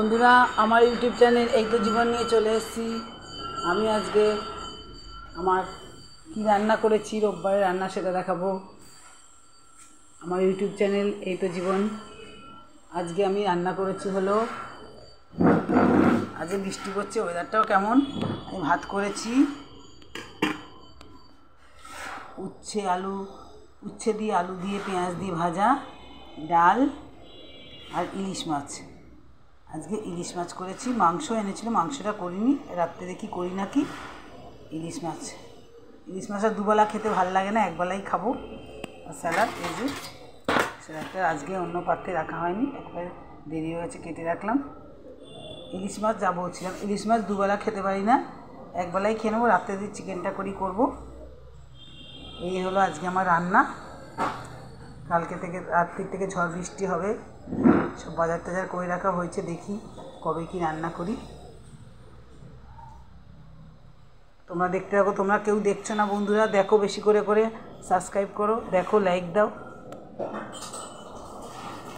বন্ধুরা, আমার YouTube channel এই তো জীবন নিয়ে চলে এসেছি। আমি আজকে আমার কি রান্না করেছি, রোববারের রান্না, সেটা দেখাবো। আমার ইউটিউব চ্যানেল এই তো জীবন। আজকে আমি রান্না করেছি হলো, আজকে বৃষ্টি পড়ছে, ওয়েদারটাও কেমন। আমি ভাত করেছি, উচ্ছে দিয়ে আলু দিয়ে পেঁয়াজ দিয়ে ভাজা, ডাল আর ইলিশ মাছ। আজকে ইলিশ মাছ করেছি। মাংস এনেছিল, মাংসটা করিনি, রাত্রে দেখি করি নাকি। ইলিশ মাছ আর দুবেলা খেতে ভালো লাগে না, একবেলাই খাবো। আর স্যালাড, এই যে স্যালাডটা আজকে অন্য পাত্রে রাখা হয়নি, একবার দেরি হয়ে গেছে, কেটে রাখলাম। ইলিশ মাছ যা বলছিলাম, ইলিশ মাছ দুবেলা খেতে পারি না, একবেলাই খেয়ে নেবো। রাত্রে দিয়ে চিকেনটা করবো। এই হলো আজকে আমার রান্না। কালকে থেকে, রাত্রির থেকে ঝড় বৃষ্টি হবে, সব বাজার টাজার করে রাখা হয়েছে, দেখি কবে কি রান্না করি। তোমরা দেখতে থাকো। তোমরা কেউ দেখছো না বন্ধুরা, দেখো, বেশি করে সাবস্ক্রাইব করো, দেখো, লাইক দাও।